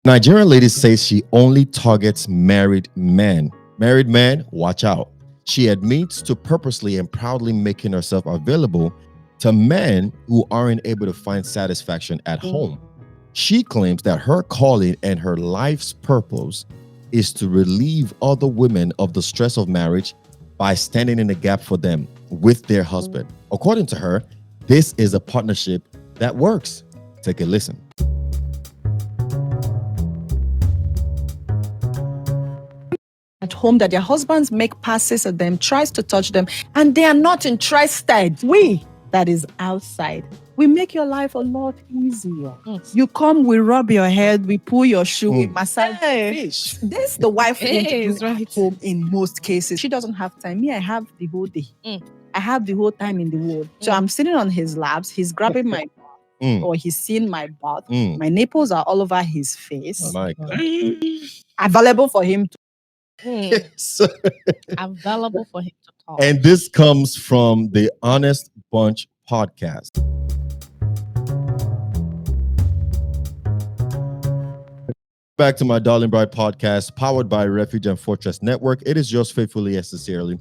Nigerian lady says she only targets married men. Married men, watch out. She admits to purposely and proudly making herself available to men who aren't able to find satisfaction at home. She claims that her calling and her life's purpose is to relieve other women of the stress of marriage by standing in the gap for them with their husband. According to her, this is a partnership that works. Take a listen. At home, that their husbands make passes at them, tries to touch them, and they are not interested. We, that is outside, we make your life a lot easier. You come, we rub your head, we pull your shoe, we massage fish. This the wife Hey, won't do at home in most cases. She doesn't have time. Me, I have the whole day. I have the whole time in the world. So I'm sitting on his laps. He's grabbing my or he's seeing my butt. My nipples are all over his face. Oh my God. Available for him to. So- Available for him to talk. and this comes from the Honest Bunch podcast. Back to my Darling Bride podcast, powered by Refuge and Fortress Network. It is yours faithfully and sincerely,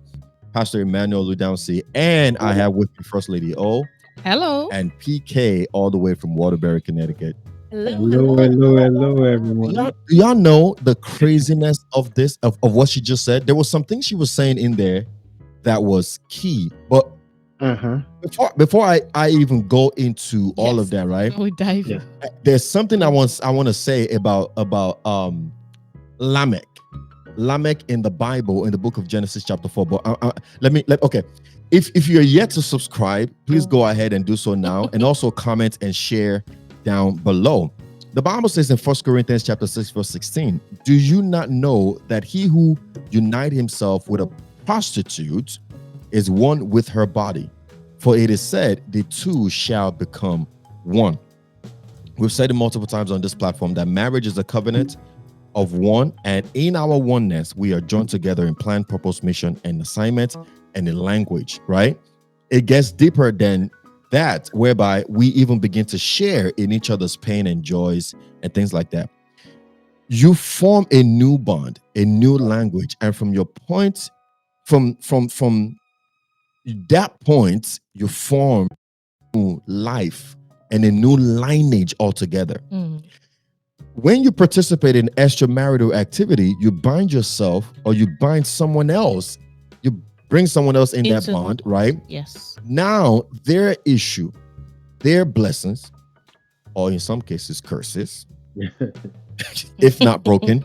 Pastor Emmanuel Ludownsi, and I have with me First Lady O Hello. and PK all the way from Waterbury, Connecticut. Hello, everyone. Y'all know the craziness of this, of what she just said. There was something she was saying in there that was key. But before I even go into all of that, right? We dive in. There's something I want to say about Lamech. Lamech in the Bible, in the book of Genesis chapter 4. But okay. If you're yet to subscribe, please go ahead and do so now, and also comment and share down below. The Bible says in 1 Corinthians chapter 6 verse 16, do you not know that he who unites himself with a prostitute is one with her body? For it is said, the two shall become one. We've said it multiple times on this platform that marriage is a covenant of one, and in our oneness, we are joined together in plan, purpose, mission, and assignment, and in language, right? It gets deeper than that, whereby we even begin to share in each other's pain and joys and things like that. You form a new bond, a new language, and from your point, from that point, you form new life and a new lineage altogether. When you participate in extramarital activity, you bind yourself or you bind someone else. You bring someone else in that bond, right? Yes. Now, their issue, their blessings, or in some cases, curses, if not broken,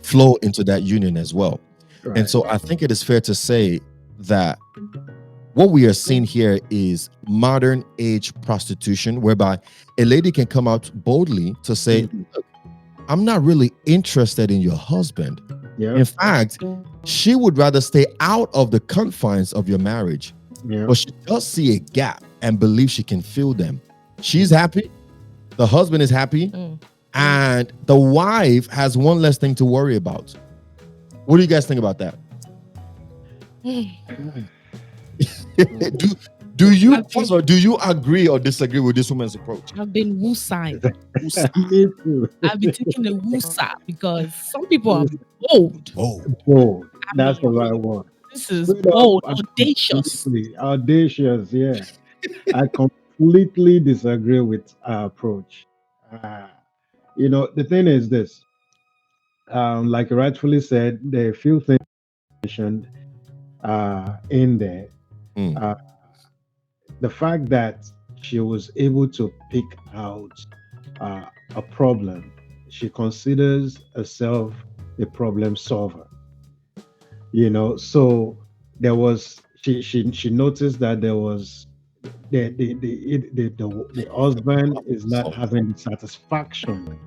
flow into that union as well. Right. And so I think it is fair to say that what we are seeing here is modern age prostitution, whereby a lady can come out boldly to say, look, I'm not really interested in your husband. In fact, she would rather stay out of the confines of your marriage. But she does see a gap and believes she can fill them. She's happy. The husband is happy. And the wife has one less thing to worry about. What do you guys think about that? Do you agree or disagree with this woman's approach? I've been woo-side. Me too. I've been taking a woo-side because some people are bold. Bold. That's the right one. This is bold, audacious. Audacious, yeah. I completely disagree with our approach. The thing is this. Like you rightfully said, there are a few things mentioned in there. The fact that she was able to pick out a problem, she considers herself a problem solver. So there was she noticed that there was the husband is not having the satisfaction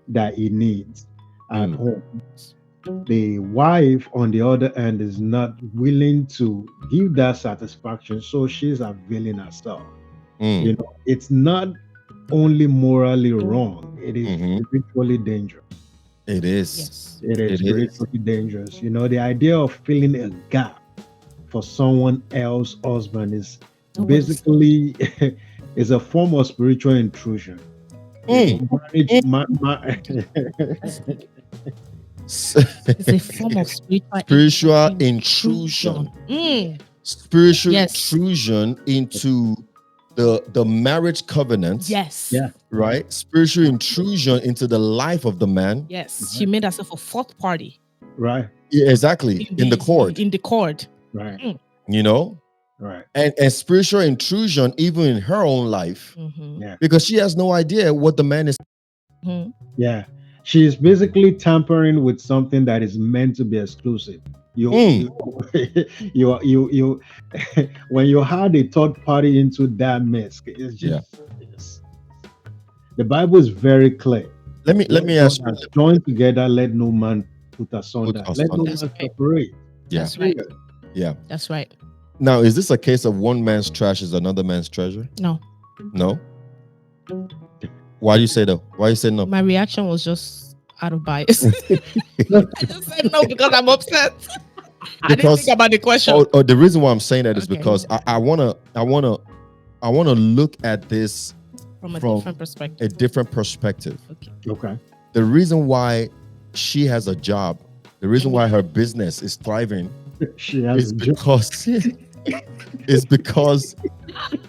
that he needs at home. The wife, on the other hand, is not willing to give that satisfaction, so she's availing herself. It's not only morally wrong; it is spiritually dangerous. It is. Yes. It is spiritually dangerous. The idea of filling a gap for someone else's husband basically is a form of spiritual intrusion. Marriage, It's a form of spiritual intrusion. Spiritual Yes. intrusion into the marriage covenant. Yes. Yeah. Right? Spiritual intrusion into the life of the man. Yes. She made herself a fourth party. Right. Yeah, exactly. In the court. In the court. Right. You know? Right. And spiritual intrusion even in her own life. Yeah. Because she has no idea what the man is. Yeah. She is basically tampering with something that is meant to be exclusive. You when you had a third party into that mess, it's just the Bible is very clear. Let me ask you. Join together, let no man put asunder. Let no man separate. Yeah. That's right. Yeah. That's right. Now, is this a case of one man's trash is another man's treasure? No. No? Why do you say no? Why you say no? My reaction was just out of bias. I just said no because I'm upset. I didn't think about the question. Oh, the reason why I'm saying that is because I wanna look at this from a different perspective. A different perspective. Okay. The reason why she has a job, the reason why her business is thriving, is because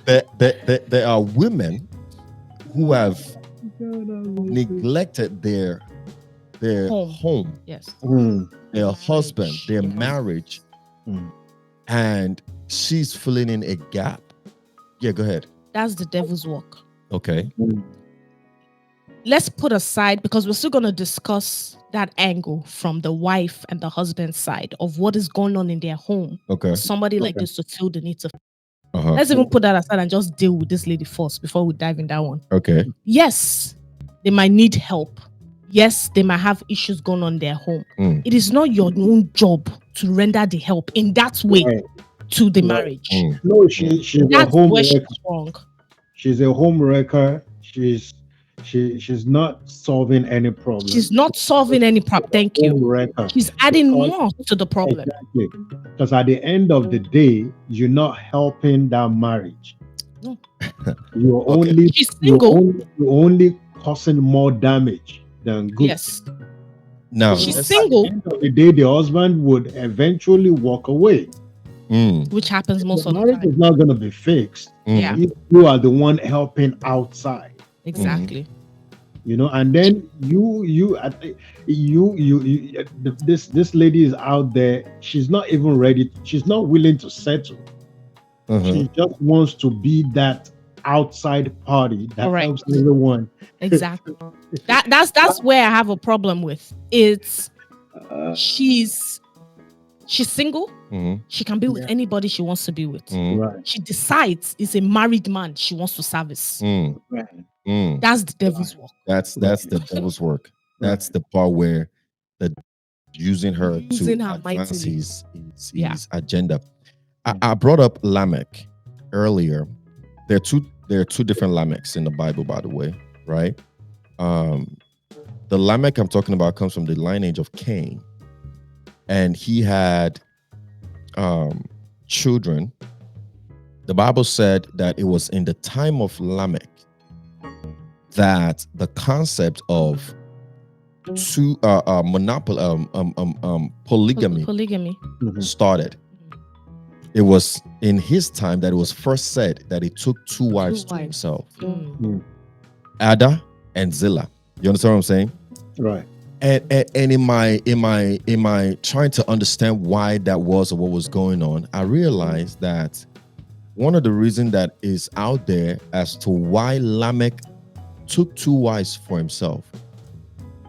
there are women who have neglected their home, yes, their husband, their marriage, and she's filling in a gap. Yeah, go ahead. That's the devil's work. Okay. Let's put aside, because we're still going to discuss that angle from the wife and the husband's side of what is going on in their home. Okay. Somebody like this to feel the need to. Let's even put that aside and just deal with this lady first before we dive in that one. Okay. Yes, they might need help. Yes, they might have issues going on in their home. It is not your own job to render the help in that way to the marriage. No, she's a home wrecker. She's a home wrecker. She's not solving any problem. She's not solving any problem. Thank you. Wrecker. She's adding more to the problem. Exactly. Because at the end of the day, you're not helping that marriage. No. You're only she's single. You're only causing more damage than good. Yes. Now she's single. At the end of the day, the husband would eventually walk away. Which happens most of the marriage time. is not going to be fixed. Yeah. If you are the one helping outside. Exactly. You know, and then this lady is out there. She's not even ready. She's not willing to settle. She just wants to be that outside party that helps everyone. Exactly. That's where I have a problem with. It's she's single. She can be with anybody she wants to be with. Right. She decides it's a married man she wants to service. That's the devil's work. That's the devil's work. That's the part where the using her to advance his agenda. I brought up Lamech earlier. There are two different Lamechs in the Bible, by the way, right? The Lamech I'm talking about comes from the lineage of Cain, and he had children. The Bible said that it was in the time of Lamech that the concept of polygamy started. It was in his time that it was first said that he took two wives to himself, Ada and Zillah. You understand what I'm saying? Right. And in my trying to understand why that was or what was going on, I realized that one of the reasons that is out there as to why Lamech took two wives for himself,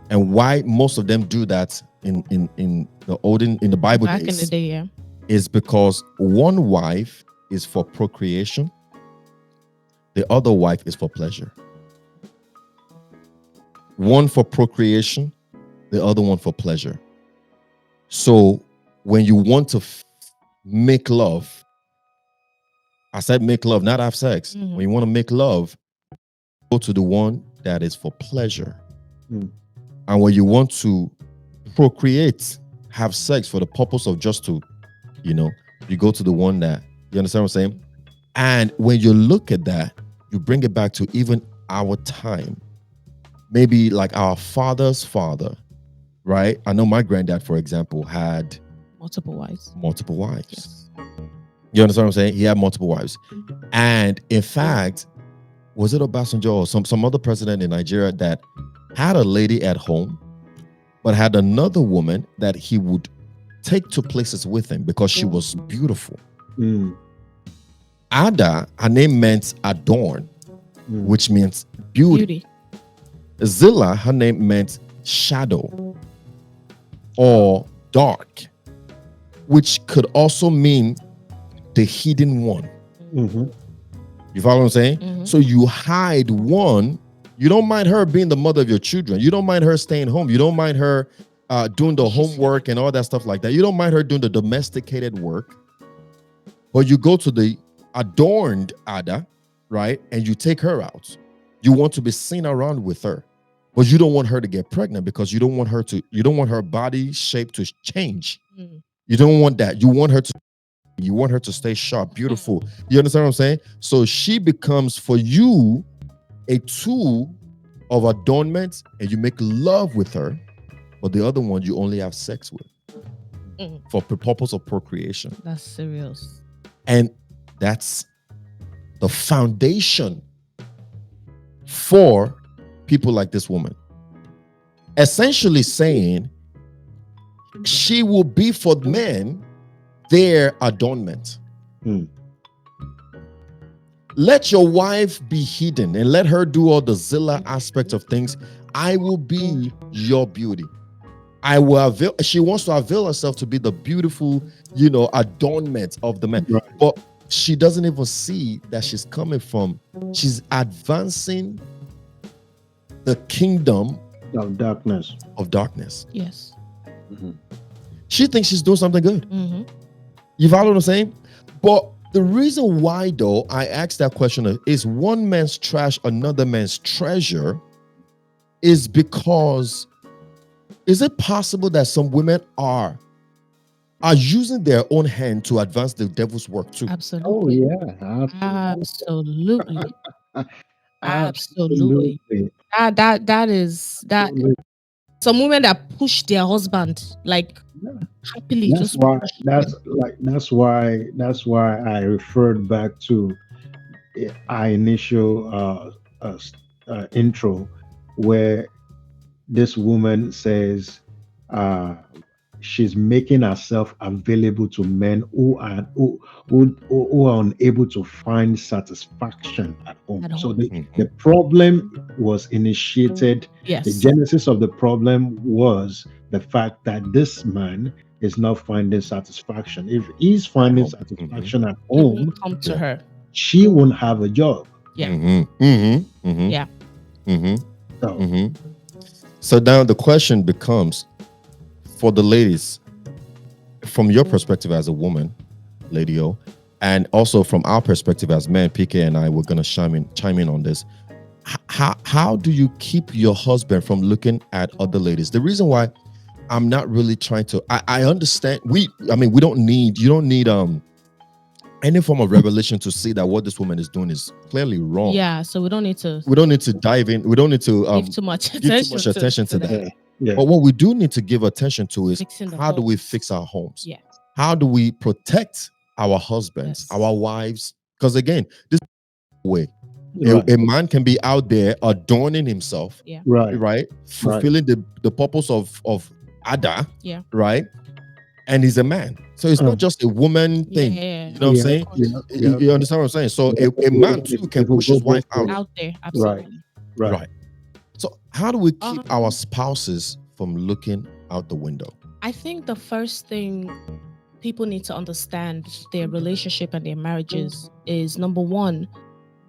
and why most of them do that in the Bible back days, in the day, is because one wife is for procreation, the other wife is for pleasure. One for procreation, the other one for pleasure. So when you want to make love, I said make love, not have sex. When you want to make love, go to the one that is for pleasure. And when you want to procreate, have sex for the purpose of just to, you go to the one that, you understand what I'm saying? And when you look at that, you bring it back to even our time. Maybe like our father's father, right? I know my granddad, for example, had multiple wives. Yes. You understand what I'm saying? He had multiple wives. And in fact, was it Obasanjo or some other president in Nigeria that had a lady at home, but had another woman that he would take to places with him because she was beautiful. Ada, her name meant adorn, which means beauty. Zilla, her name meant shadow or dark, which could also mean the hidden one. You follow what I'm saying? So you hide one. You don't mind her being the mother of your children. You don't mind her staying home. You don't mind her doing the homework and all that stuff like that. You don't mind her doing the domesticated work. But you go to the adorned Ada, right? And you take her out. You want to be seen around with her. But you don't want her to get pregnant because you don't want her body shape to change. You don't want that. You want her to stay sharp, beautiful. You understand what I'm saying? So she becomes for you a tool of adornment, and you make love with her, but the other one you only have sex with for the purpose of procreation. That's serious. And that's the foundation for people like this woman. Essentially saying she will be for men their adornment. Let your wife be hidden and let her do all the Zilla aspects of things. I will be your beauty. She wants to avail herself to be the beautiful, adornment of the man. Right. But she doesn't even see that she's coming from, she's advancing the kingdom of darkness. Yes. She thinks she's doing something good. You follow what I'm saying? But the reason why, though, I asked that question is one man's trash, another man's treasure, is because is it possible that some women are using their own hand to advance the devil's work too? Absolutely. Oh yeah, absolutely. Absolutely. That is that. Some women that push their husband happily. That's why I referred back to our initial intro, where this woman says she's making herself available to men who are unable to find satisfaction at home. So the problem was initiated. Yes. The genesis of the problem was the fact that this man is not finding satisfaction. If he's finding satisfaction at home, come to her. She won't have a job. Yeah. Yeah. So now the question becomes, for the ladies, from your perspective as a woman, Lady O, and also from our perspective as men, PK and I, we're gonna chime in on this. How do you keep your husband from looking at other ladies? The reason why I'm not really trying to, I understand. You don't need any form of revelation to see that what this woman is doing is clearly wrong. Yeah, so we don't need to dive in. We don't need to give too much attention to that. Yeah. But what we do need to give attention to is how do we fix our homes? Yeah. How do we protect our husbands, our wives? Because again, this way, a man can be out there adorning himself, right? Fulfilling the purpose of Ada, right? And he's a man. So it's not just a woman thing. Yeah. You know what I'm saying? You understand what I'm saying? So a man too can push his wife out there. Absolutely. Right. So how do we keep our spouses from looking out the window? I think the first thing people need to understand their relationship and their marriages is, number one,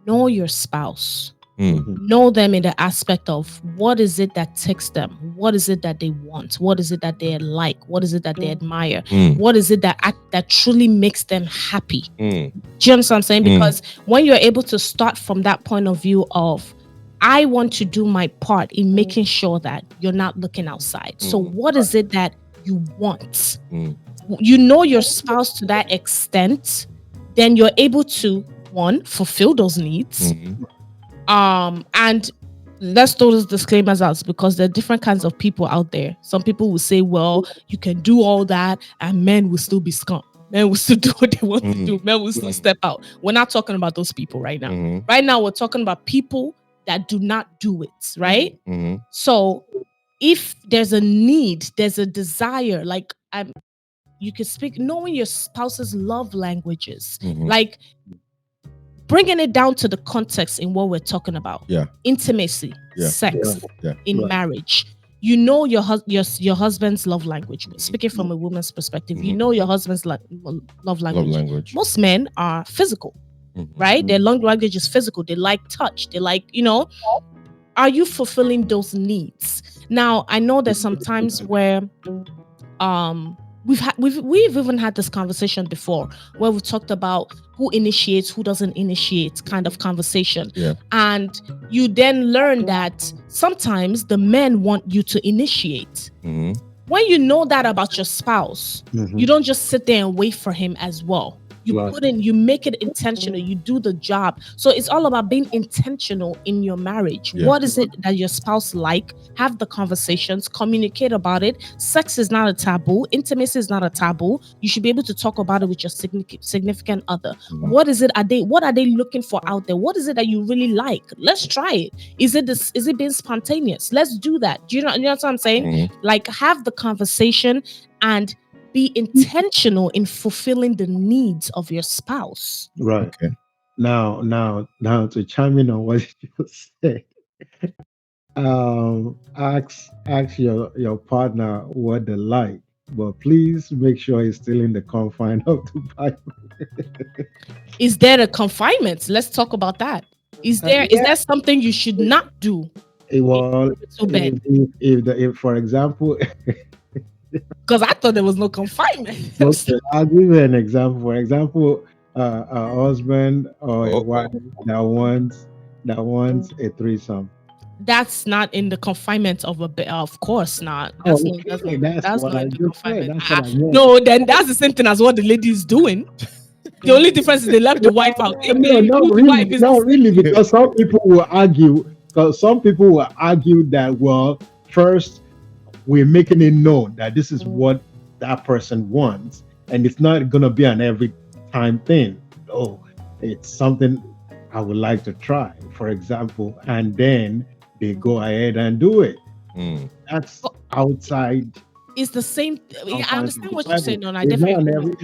know your spouse. Know them in the aspect of what is it that takes them, what is it that they want, what is it that they like, what is it that they admire, what is it that truly makes them happy. Do you understand what I'm saying? Because when you're able to start from that point of view of, I want to do my part in making sure that you're not looking outside. So what is it that you want? You know your spouse to that extent, then you're able to one, fulfill those needs. Mhm. And let's throw those disclaimers out because there are different kinds of people out there. Some people will say, well, you can do all that and men will still be scum. Men will still do what they want to do. Men will still step out. We're not talking about those people right now. Mhm. Right now, we're talking about people that do not do it, right? Mhm. So if there's a need, there's a desire, like you can speak, knowing your spouse's love languages, Mhm. like bringing it down to the context in what we're talking about. Yeah. Intimacy, Yeah. sex Yeah. in Right. marriage. You know your husband's love language. Speaking from a woman's perspective, you know your husband's love Love language. language. Most men are physical, Mhm. right? Their love language is physical. They like touch. They like, are you fulfilling those needs? Now, I know there's some times where we've even had this conversation before where we talked about who initiates, who doesn't initiate kind of conversation. Yeah. And you then learn that sometimes the men want you to initiate. Mhm. When you know that about your spouse, Mhm. you don't just sit there and wait for him as well. You Right. put in, you make it intentional, you do the job. So it's all about being intentional in your marriage. Yeah. What is it that your spouse like? Have the conversations, communicate about it. Sex is not a taboo. Intimacy is not a taboo. You should be able to talk about it with your significant other. Mhm. What is it? What are they looking for out there? What is it that you really like? Let's try it. Is it being spontaneous? Let's do that. Do you know what I'm saying? Mhm. Like, have the conversation and be intentional in fulfilling the needs of your spouse. Right. Okay. Now to chime in on what you just said. Ask your partner what they like, but please make sure he's still in the confine of the Bible. Is there a confinement? Let's talk about that. Is there something you should not do? Well, So bad. if for example, Because I thought there was no confinement. okay, I'll give you an example. For example, a husband or a Oh. wife that wants a threesome. That's not in the confinement of a bed. Of course not. Oh, That's okay, not that's what not I in the just said. confinement. That's what I meant. No, then that's the same thing as what the lady is doing. The only difference is they left the wife out. If No, they not include the really, wife, is the not same. really, because some people will argue. Because some people will argue that, well, first we're making it known that this is what that person wants, and it's not gonna be an every time thing. Oh, it's something I would like to try, for example, and then they go ahead and do it. Mm. That's outside. It's the same. I outside understand the what you're Bible. saying, and I It's not definitely an agree every, with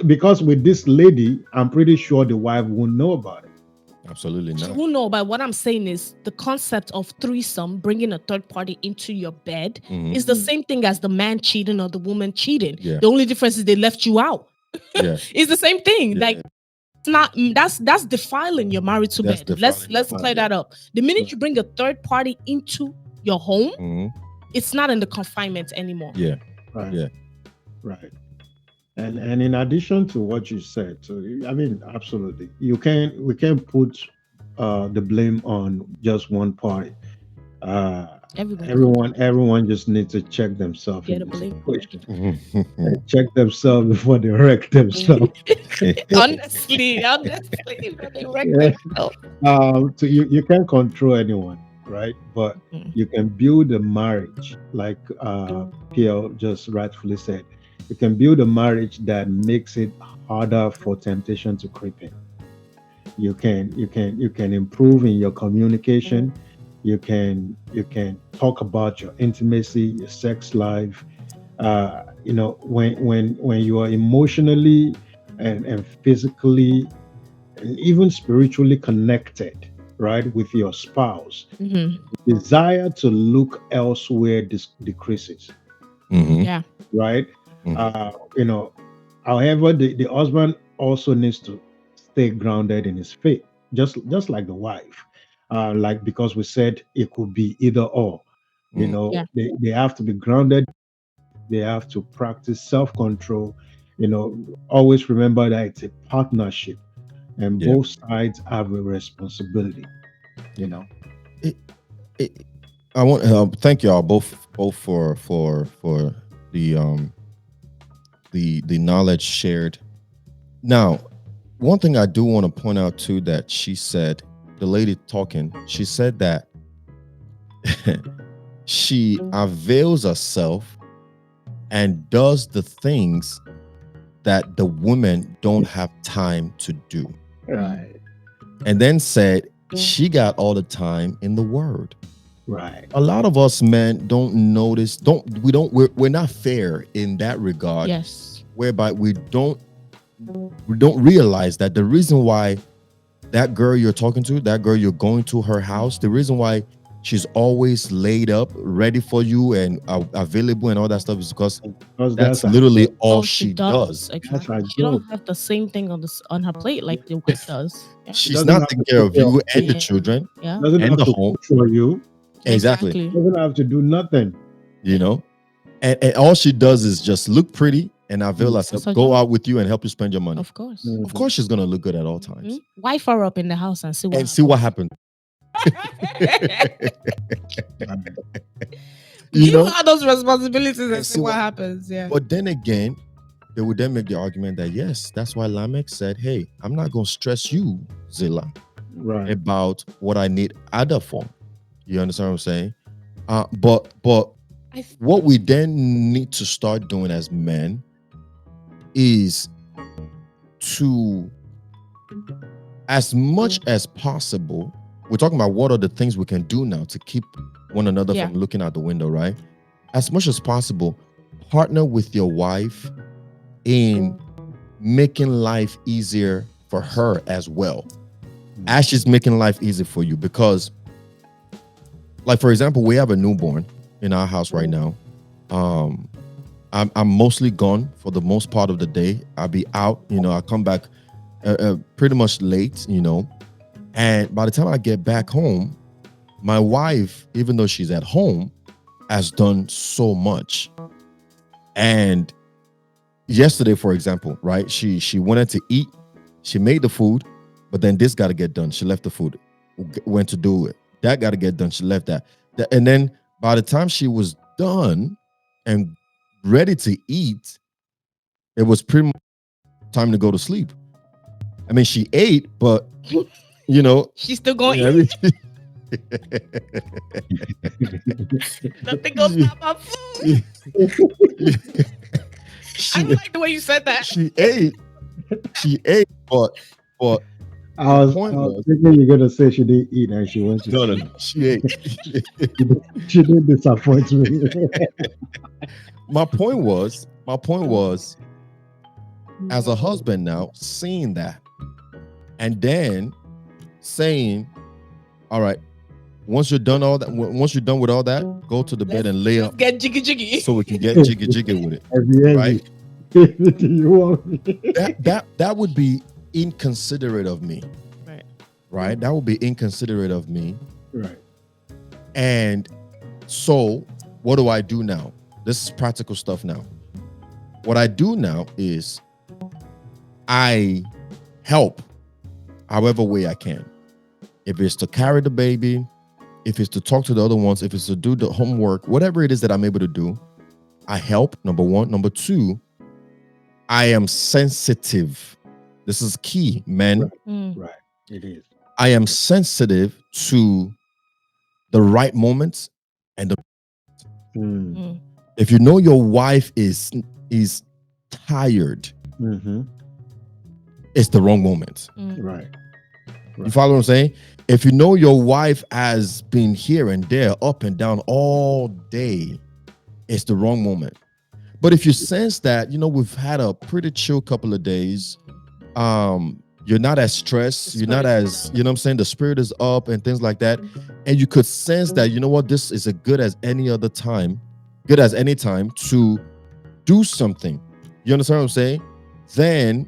you. because with this lady, I'm pretty sure the wife won't know about it. Absolutely She not. will know, but what I'm saying is the concept of threesome, bringing a third party into your bed, Mhm. is the same thing as the man cheating or the woman cheating. Yeah. The only difference is they left you out. Yeah. It's the same thing. Yeah. Like, it's not that's defiling your marital That's bed. Let's defiling your clear home, that up. The minute you bring a third party into your home, Mhm. it's not in the confinement anymore. Yeah. Right. Yeah. Right. And in addition to what you said, so I mean, absolutely, we can't put the blame on just one party. Uh, everyone just needs to check themselves Get in a this blame. situation. Mhm. Check themselves before they wreck themselves. honestly, they wreck Yeah. themselves. So you can't control anyone, right? But Mhm. you can build a marriage, like Pierre just rightfully said. You can build a marriage that makes it harder for temptation to creep in. You can improve in your communication. You can talk about your intimacy, your sex life. When you are emotionally and physically and even spiritually connected, right, with your spouse, Mhm. desire to look elsewhere decreases, Mhm. Yeah. right? Mhm. However, the husband also needs to stay grounded in his faith, just like the wife. Like, because we said it could be either or. Yeah. They have to be grounded. They have to practice self-control. Always remember that it's a partnership, and Yeah. both sides have a responsibility. You know. It- I want thank y'all both for the knowledge shared. Now, one thing I do want to point out too, that she said, the lady talking, she said that she avails herself and does the things that the women don't have time to do. Right. And then said she got all the time in the word. Right. A lot of us men don't notice, we're not fair in that regard. Yes. Whereby we don't realize that the reason why that girl you're talking to, that girl you're going to her house, the reason why she's always laid up, ready for you and available and all that stuff is because that's literally all she does. Exactly. She don't have the same thing on her plate like the wife does. Yeah. She's not taking care of you and the children Yeah. Doesn't and have the to home. cook for you. Exactly. Doesn't have to do nothing. You know, and all she does is just look pretty and avail herself, go out with you and help you spend your money. Of course. Of course, she's gonna look good at all times. Wife her up in the house and see what happens. You have those responsibilities and see what happens. Yeah. But then again, they would then make the argument that yes, that's why Lamech said, "Hey, I'm not gonna stress you, Zilla, about what I need other form." You understand what I'm saying? But what we then need to start doing as men is to, as much as possible, we're talking about what are the things we can do now to keep one another from looking out the window, right? As much as possible, partner with your wife in making life easier for her as well, as she's making life easy for you. Because, like, for example, we have a newborn in our house right now. I'm mostly gone for the most part of the day. I'll be out, I come back pretty much late, and by the time I get back home, my wife, even though she's at home, has done so much. And yesterday, for example, right, she wanted to eat, she made the food, but then this got to get done. She left the food, went to do it. That got to get done. She left that. And then by the time she was done and ready to eat, it was pretty much time to go to sleep. I mean, she ate, but she's still going to eat. Nothing goes by my food. I like the way you said that. She ate, but I was thinking you're gonna say she didn't eat and she went to no, she ate. She didn't disappoint me. My point was, as a husband now, seeing that and then saying, all right, once you're done with all that, go to the bed and lay up. Get jiggy so we can get jiggy with it. Right? You want me? That would be inconsiderate of me. Right? That would be inconsiderate of me. Right. And so what do I do now? This is practical stuff now. What I do now is I help however way I can. If it's to carry the baby, if it's to talk to the other ones, if it's to do the homework, whatever it is that I'm able to do, I help, number one. Number two, I am sensitive. This is key, men. Right. It is. I am sensitive to the right moments and if you know your wife is tired, it's the wrong moment. Right. You follow what I'm saying? If you know your wife has been here and there, up and down all day, it's the wrong moment. But if you sense that, we've had a pretty chill couple of days, you're not as stressed, you're not as, what I'm saying, the spirit is up and things like that, and you could sense that, this is as good as any time to do something. You understand what I'm saying? Then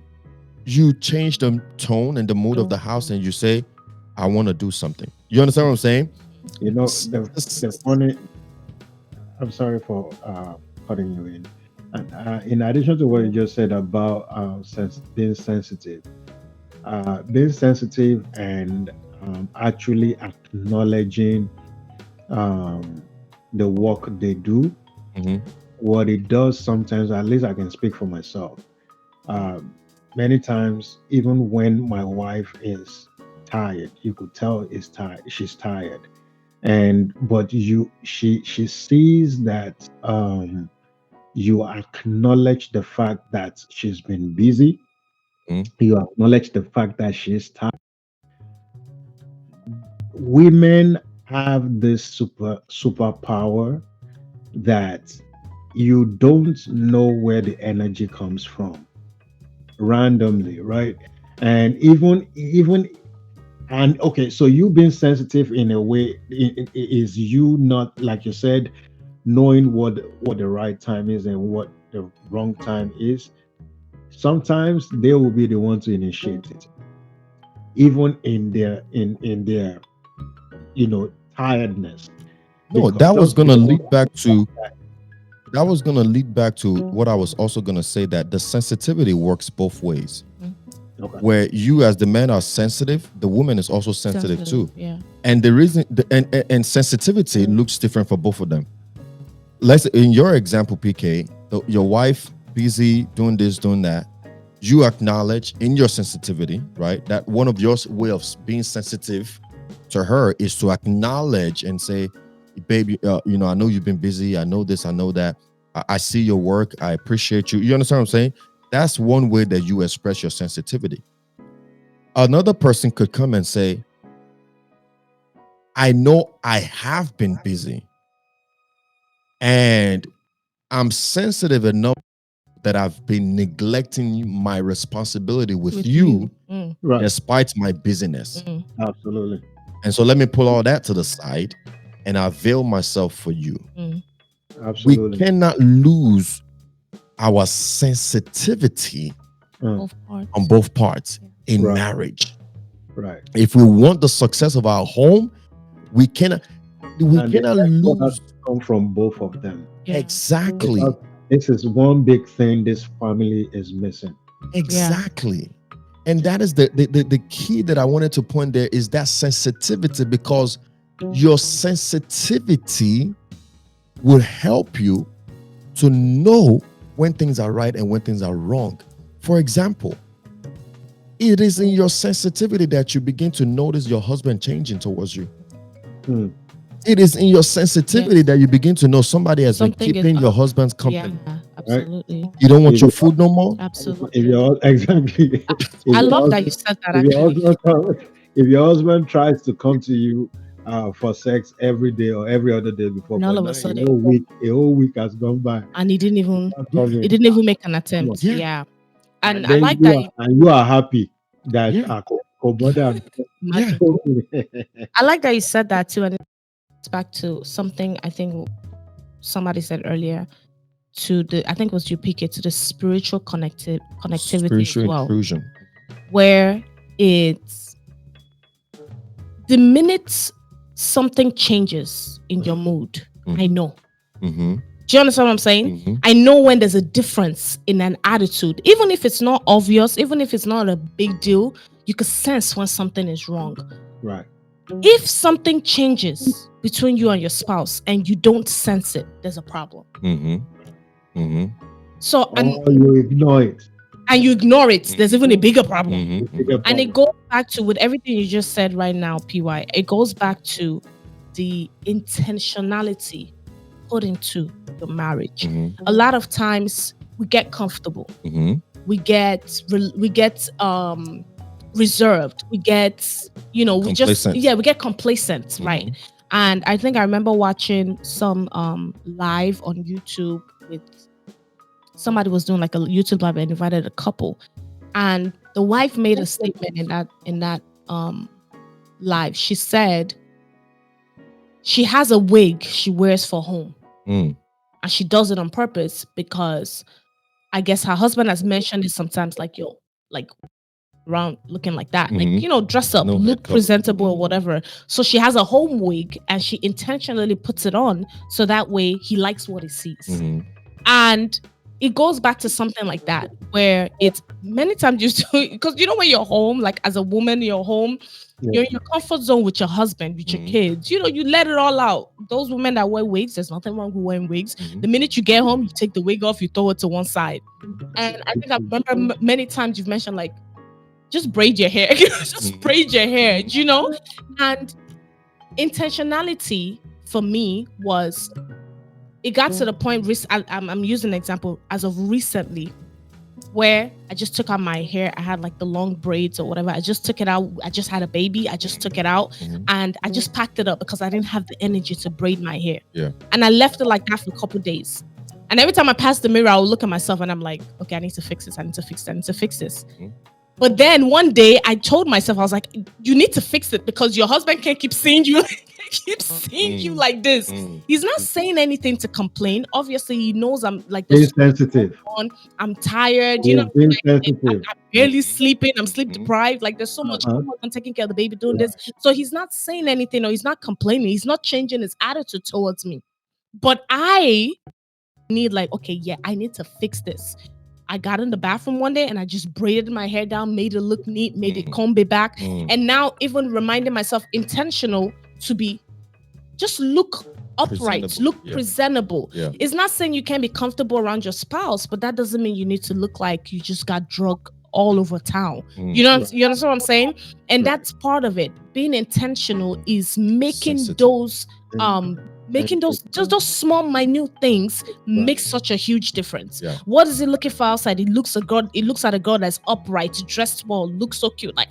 you change the tone and the mood of the house and you say, I want to do something. You understand what I'm saying? The funny, I'm sorry for cutting you in. And in addition to what you just said about being sensitive and actually acknowledging the work they do, what it does sometimes, at least I can speak for myself, many times, even when my wife is tired, you could tell is tired. She's tired, and but she sees that you acknowledge the fact that she's been busy. Mm. You acknowledge the fact that she's tired. Women have this superpower that you don't know where the energy comes from randomly, right? And even and okay, so you being sensitive in a way is you not, like you said, knowing what the right time is and what the wrong time is. Sometimes they will be the one to initiate it, even in their tiredness, No, because just that was gonna lead back to what I was also gonna say, that the sensitivity works both ways. okay. Where you as the man are sensitive, the woman is also sensitive too. Yeah. And the reason and sensitivity looks different for both of them. Let's in your example, PK, your wife busy doing this, doing that. You acknowledge in your sensitivity, right? That one of your way of being sensitive to her is to acknowledge and say, baby, I know you've been busy. I know this, I know that. I see your work. I appreciate you. You understand what I'm saying? That's one way that you express your sensitivity. Another person could come and say, I know I have been busy and I'm sensitive enough that I've been neglecting my responsibility with you Right. despite my busyness. Absolutely. And so let me pull all that to the side and avail myself for you. Absolutely. We cannot lose our sensitivity Both parts. on both parts in Right. marriage. Right. If we want the success of our home, we cannot And the effort lose. has to come from both of them. Yeah. Exactly. Because this is one big thing this family is missing. Exactly. And that is the key that I wanted to point there, is that sensitivity, because your sensitivity will help you to know when things are right and when things are wrong. For example, it is in your sensitivity that you begin to notice your husband changing towards you. It is in your sensitivity that you begin to know somebody has been keeping your husband's company. Yeah, absolutely. You don't want your food no more? Absolutely. If your exactly, I love that you said that, if your actually. if your husband tries to come to you for sex every day or every other day before, And but all of now a sudden, a whole week has gone by, and he didn't coming, even make an attempt. Yeah. Yeah. And and I then like you that. you are happy that Yeah. Imagine. I like that you said that too, and it's back to something I think somebody said earlier, to the, I think it was UPK, to the spiritual connectivity Spiritual as well, intrusion. where it's the minute something changes in your mood, I know. Mm-hmm. Do you understand what I'm saying? Mm-hmm. I know when there's a difference in an attitude, even if it's not obvious, even if it's not a big deal, you can sense when something is wrong. Right. If something changes between you and your spouse and you don't sense it, there's a problem. Mm-hmm. Mm-hmm. So, Or you ignore it. and you ignore it, there's even a bigger problem. Mm-hmm. Bigger And it problem. goes back to, with everything you just said right now, PY, it goes back to the intentionality put into your marriage. Mm-hmm. A lot of times we get comfortable. Mm-hmm. We get reserved. We get, we just, Complacent. we get complacent, right? And I think I remember watching some live on YouTube with somebody was doing like a YouTube live and invited a couple, and the wife made a statement in that live. She said she has a wig she wears for home, and she does it on purpose because I guess her husband has mentioned it sometimes, like, yo, like around looking like that, like, dress up, look presentable or whatever. So she has a home wig and she intentionally puts it on so that way he likes what he sees. And it goes back to something like that, where it's many times because when you're home, like as a woman, you're home, you're in your comfort zone with your husband, with your kids, you let it all out. Those women that wear wigs, there's nothing wrong with wearing wigs. The minute you get home, you take the wig off, you throw it to one side. And I think I remember many times you've mentioned, like, just braid your hair, just braid your hair, and intentionality for me was, it got to the point, I'm using an example as of recently, where I just took out my hair. I had like the long braids or whatever. I just took it out. I just had a baby. I just took it out and I just packed it up because I didn't have the energy to braid my hair. Yeah. And I left it like that for a couple of days. And every time I pass the mirror, I will look at myself and I'm like, okay, I need to fix this. I need to fix this. I need to fix this. But then one day I told myself, I was like, you need to fix it because your husband can't keep seeing you. You like this. He's not saying anything to complain. Obviously, he knows I'm like this. Sensitive. I'm tired. I'm barely sleeping. I'm sleep deprived. Like there's so much going on, taking care of the baby, doing this. So he's not saying anything, or he's not complaining. He's not changing his attitude towards me. But I need I need to fix this. I got in the bathroom one day and I just braided my hair down, made it look neat, made it comb it back. And now even reminding myself intentional to be, just look upright, look presentable. Yeah. It's not saying you can't be comfortable around your spouse, but that doesn't mean you need to look like you just got drug all over town. You understand what I'm saying? And that's part of it. Being intentional is making those those small minute things make such a huge difference. What is it looking for outside? It looks at a girl that's upright, dressed well, looks so cute, like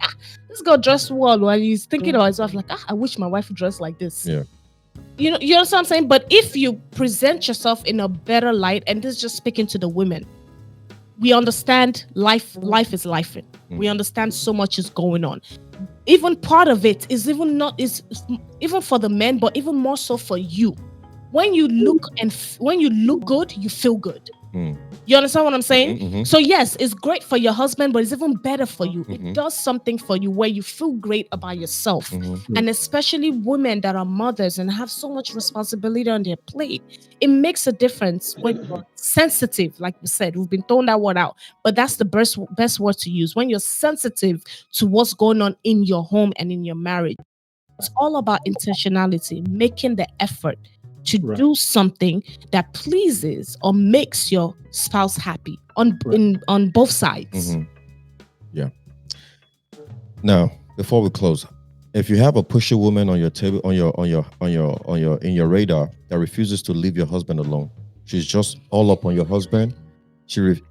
this girl dressed well, while he's thinking of himself like I wish my wife dressed like this. You know what I'm saying? But if you present yourself in a better light, and this is just speaking to the women, we understand life is life. We understand so much is going on. Even part of it is even for the men, but even more so for you. When you look good, you feel good. You understand what I'm saying? So yes, it's great for your husband, but it's even better for you. It does something for you where you feel great about yourself. And especially women that are mothers and have so much responsibility on their plate, it makes a difference when you're sensitive. Like we said, we've been throwing that word out, but that's the best word to use. When you're sensitive to what's going on in your home and in your marriage, it's all about intentionality, making the effort to do something that pleases or makes your spouse happy on both sides. Yeah. Now, before we close, if you have a pushy woman on your table, in your radar that refuses to leave your husband alone, she's just all up on your husband.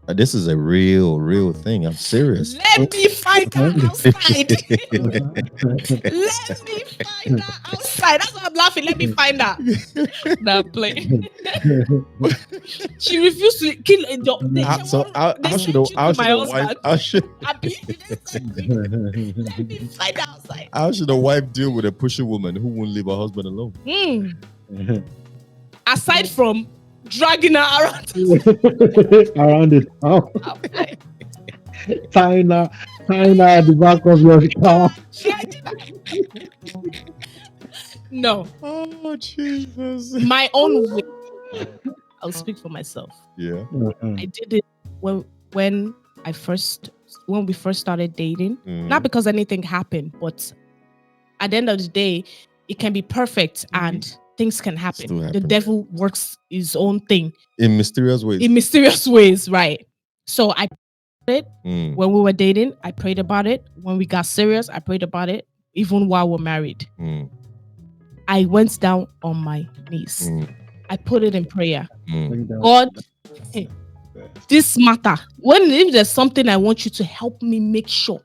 This is a real thing. I'm serious. Let me find her outside. Let me find her outside. That's why I'm laughing. Let me find her. That play. She refused to kill a dog. I should Let me find her outside. How should a wife deal with a pushy woman who won't leave her husband alone? Aside from dragging her around the town, tying her at the back of your car. No. Oh Jesus! My own way. I'll speak for myself. Yeah. I did it when we first started dating. Not because anything happened, but at the end of the day, it can be perfect and things can happen. The devil works his own thing in mysterious ways. Right? So I prayed it when we were dating. I prayed about it when we got serious. I prayed about it even while we're married. I went down on my knees. I put it in prayer. God, this matter. If there's something I want you to help me make sure,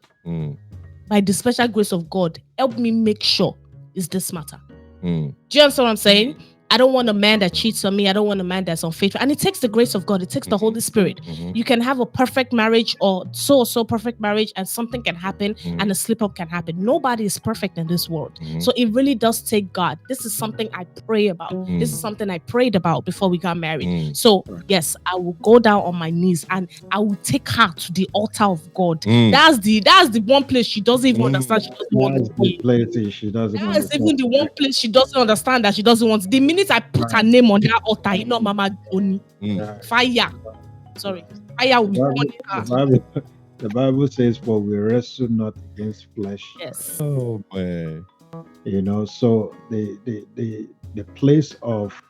by the special grace of God, help me make sure is this matter. Do you understand what I'm saying? I don't want a man that cheats on me. I don't want a man that's unfaithful. And it takes the grace of God. It takes the Holy Spirit. You can have a perfect marriage or so perfect marriage, and something can happen and a slip up can happen. Nobody is perfect in this world. So it really does take God. This is something I pray about. This is something I prayed about before we got married. So yes, I will go down on my knees and I will take her to the altar of God. That's the one place she doesn't even understand. She doesn't want to be. That's even the one place she doesn't understand that she doesn't want. The minute I put her name on that altar, Mama Oni, fire. Sorry. Fire will be The burning her. The Bible says, "For we wrestle not against flesh." Yes. Oh man. So the place of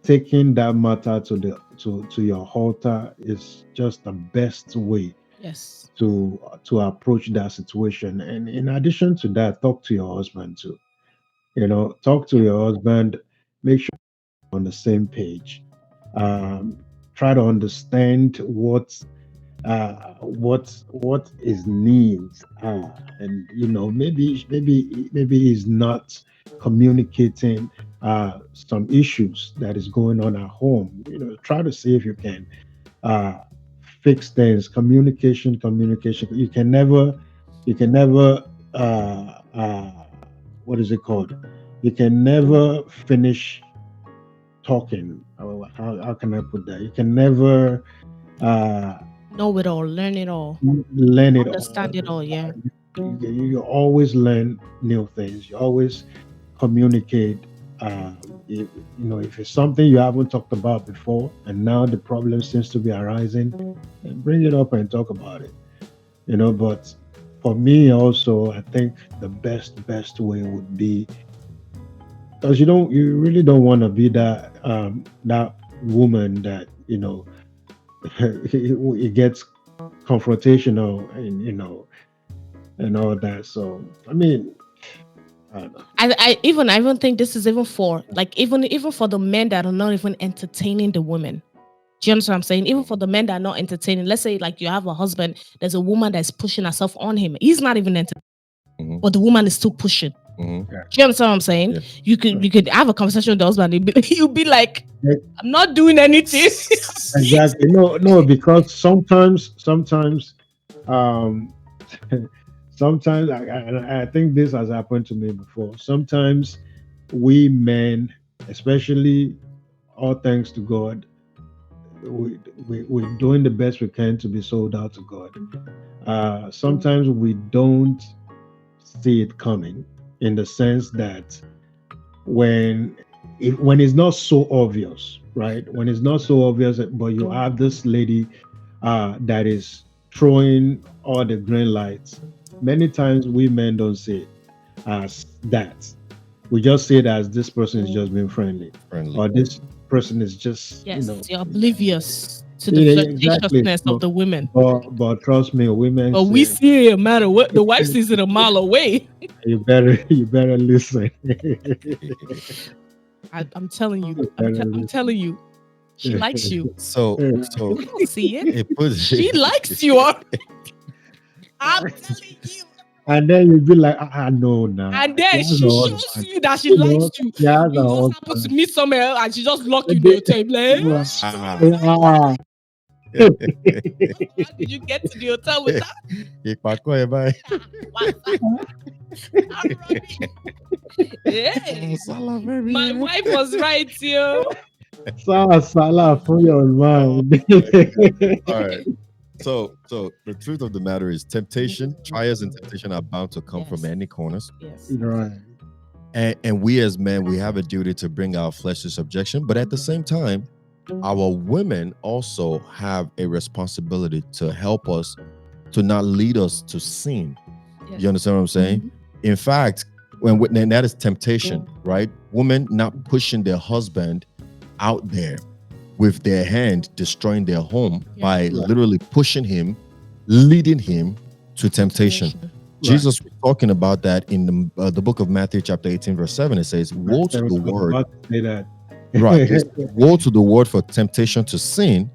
taking that matter to your altar is just the best way Yes. to approach that situation. And in addition to that, talk to your husband too. Talk to your husband. Make sure you're on the same page. Um, Try to understand what his needs are, and maybe he's not communicating some issues that is going on at home. Try to see if you can uh, fix things. Communication. You can never what is it called? You can never finish talking. How can I put that? You can never uh, Know it all, learn it all, learn it all. understand it all. Yeah. You always learn new things. You always communicate. If it's something you haven't talked about before, and now the problem seems to be arising, then bring it up and talk about it. But for me also, I think the best way would be, because you really don't want to be that woman that it gets confrontational, and all that. So I mean, I don't know. I even think this is even for like even for the men that are not even entertaining the women. Do you understand what I'm saying? Even for the men that are not entertaining, let's say like you have a husband, there's a woman that's pushing herself on him. He's not even entertaining, but the woman is still pushing. Mhm. Do you understand what I'm saying? Yeah. You could have a conversation with the husband. You'll be like, Yeah. I'm not doing anything. Exactly. No, because sometimes, um, sometimes I think this has happened to me before. Sometimes we men, especially, all thanks to God, we're doing the best we can to be sold out to God. Sometimes we don't see it coming, in the sense that when when it's not so obvious, right? When it's not so obvious, but you have this lady that is throwing all the green lights. Many times we men don't see it as that. We just see it as this person is just being friendly, or this person is just Yes, you're oblivious to the yeah, exactly. flirtatiousness of the women. But trust me, women But we say, see it no matter what. The wife sees it a mile away. you better listen. I'm telling you. You I'm better telling you. She likes you. So You don't see it. it puts She likes you. I'm telling you. And then you'll be like, no, nah. And then She has she a shows husband. you that she likes you. She has You a just happen to husband. meet somewhere else and she just lock you in the hotel. Like, Ah. how did you get to the hotel with that? Ìpàkọ́ ẹ báyìí. Hey, my wife was right, yo. Salah for your mind. All right. So the truth of the matter is, temptation, trials, and temptation are bound to come from Yes. any corners. Yes. Right. And we as men, we have a duty to bring our flesh to subjection, but at the same time, our women also have a responsibility to help us, to not lead us to sin. Yes. You understand what I'm saying? In fact, and that is temptation, right? Women not pushing their husband out there with their hand, destroying their home by literally pushing him, leading him to temptation. Jesus was talking about that in the book of Matthew, chapter 18, verse 7. It says, "Woe to the word." Say that. Right. Woe to the word for temptation to sin,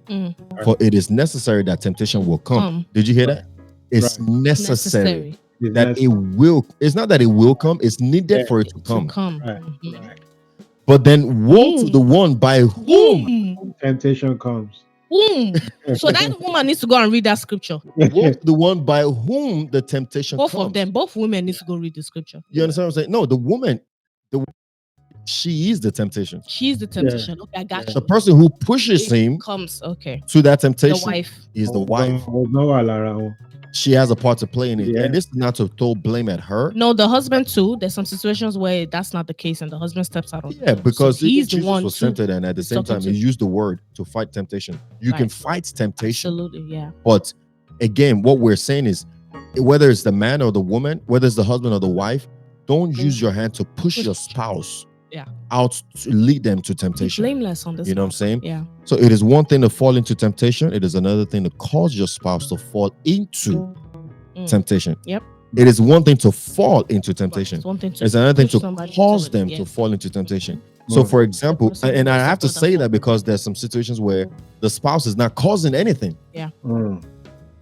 for it is necessary that temptation will come. Did you hear that? It's necessary that it will. It's not that it will come, it's needed for it to come. Right. But then woe to the one by whom temptation comes. So that woman needs to go and read that scripture. Woe to the one by whom the temptation Both comes. of them, both women need to go read the scripture. You understand what I'm saying? No, the woman, she is the temptation. She's the temptation. Okay, I got The you. person who pushes him Comes okay. to that The temptation wife. is the wife. No, She has a part to play in it. Yeah. And this is not to throw blame at her. No, the husband too. There's some situations where that's not the case, and the husband steps out on. Yeah, because so he's Jesus the one was too. tempted, and at the same time, he used the word to fight temptation. You can Right. fight temptation. Absolutely, yeah. But again, what we're saying is, whether it's the man or the woman, whether it's the husband or the wife, don't use your hand to push your spouse out to lead them to Be temptation. blameless on this. You know what I'm saying? Yeah. So it is one thing to fall into temptation. It is another thing to cause your spouse to fall into temptation. Yep. It is one thing to fall into temptation. It's one thing to It's another thing push to somebody cause into it, them yeah. to fall into temptation. So, for example, person and I who have to doesn't say fall. that because there's some situations where the spouse is not causing anything. Mm.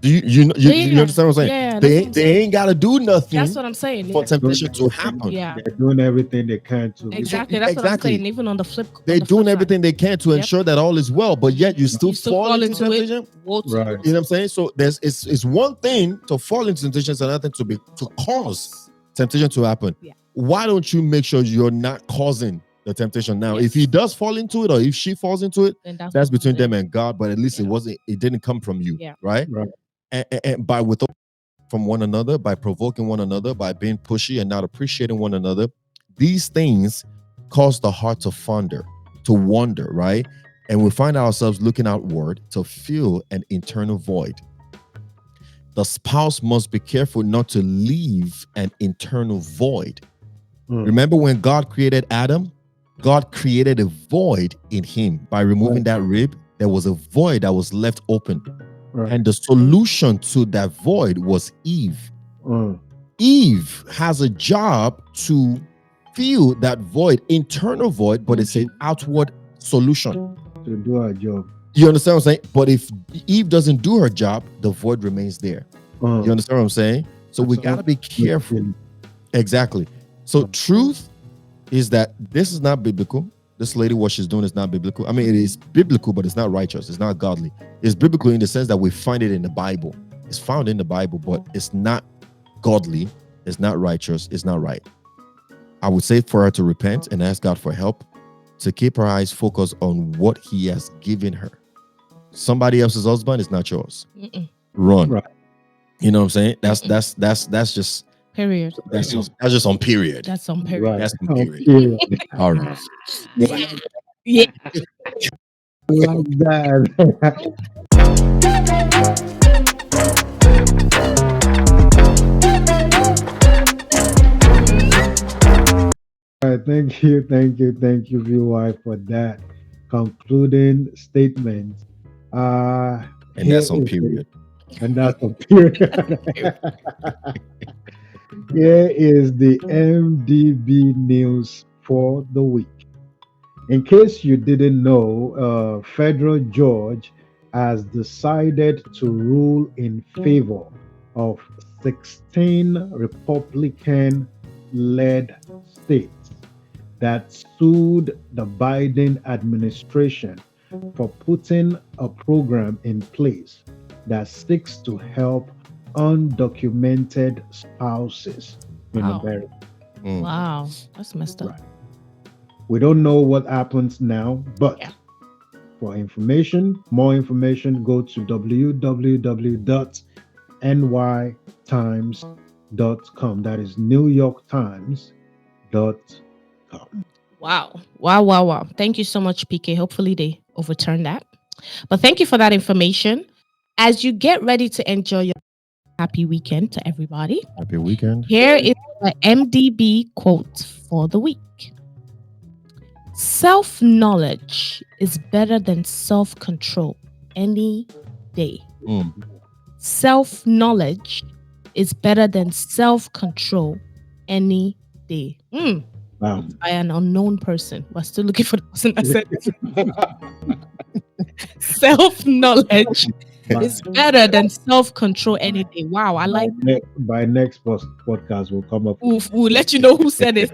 Do you understand what I'm saying? Yeah, that's they what I'm saying. ain't gotta do nothing That's what I'm saying. for Yeah. temptation to happen. Yeah. They're doing everything they can to. Exactly. That's what I'm Exactly. saying. Even on the flip, They're on the doing flip everything they can to Yep. ensure that all is well, but yet you still fall into it. temptation. Woe to Right. you. You know what I'm saying? So it's one thing to fall into temptation, it's another thing to cause temptation to happen. Yeah. Why don't you make sure you're not causing the temptation now? Yes. If he does fall into it, or if she falls into it, Then that's between them it. and God. But at least it didn't come from you, Yeah. right? Right. And by withholding from one another, by provoking one another, by being pushy and not appreciating one another, these things cause the heart to wonder, right? And we find ourselves looking outward to fill an internal void. The spouse must be careful not to leave an internal void. Remember when God created Adam? God created a void in him. By removing that rib, there was a void that was left open. Right. And the solution to that void was Eve. Eve has a job to fill that void, internal void, but it's an outward solution. To do our job. You understand what I'm saying? But if Eve doesn't do her job, the void remains there. You understand what I'm saying? So we got to be careful. Exactly. So truth is that this is not biblical. This lady, what she's doing is not biblical. I mean, it is biblical, but it's not righteous. It's not godly. It's biblical in the sense that we find it in the Bible. It's found in the Bible, but it's not godly. It's not righteous. It's not right. I would say for her to repent and ask God for help, to keep her eyes focused on what he has given her. Somebody else's husband is not yours. Run. Right. You know what I'm saying? That's just Period. that's just on period. That's on period. Right. That's on period. All right. Yeah. Like that. All right, thank you, VY, for that concluding statement. And Here that's on is period. And that's on period. Here is the MDB news for the week. In case you didn't know, a federal judge has decided to rule in favor of 16 Republican-led states that sued the Biden administration for putting a program in place that seeks to help undocumented spouses in Wow. America. Wow. That's messed up. Right. We don't know what happens now, but for information, more information, go to www.nytimes.com. That is NewYorkTimes.com. Wow. Thank you so much, PK. Hopefully they overturn that. But thank you for that information. As you get ready to enjoy your happy weekend to everybody, Happy weekend. here is the MDB quote for the week. Self-knowledge is better than self-control any day. Self-knowledge is better than self-control any day. Wow. By an unknown person. We're still looking for the person that said it. Self-knowledge is better than self-control any day. Wow, I like by next podcast we'll come up. We'll let you know who said it.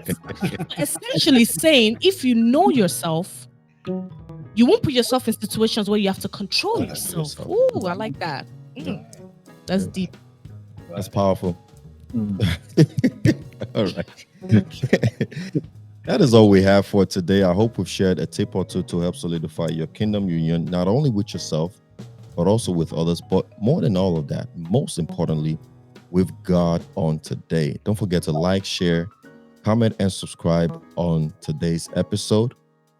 Essentially saying, if you know yourself, you won't put yourself in situations where you have to control yourself. Ooh, I like that. That's deep. That's powerful. All right. That is all we have for today. I hope we've shared a tip or two to help solidify your kingdom union, not only with yourself, but also with others. But more than all of that, most importantly, with God on today. Don't forget to like, share, comment, and subscribe on today's episode.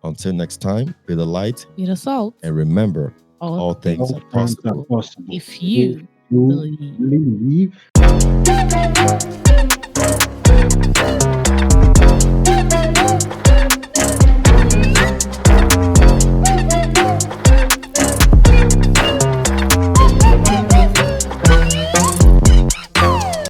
Until next time, be the light, Be the salt. and remember, all things All are things are possible. possible If you you believe. believe.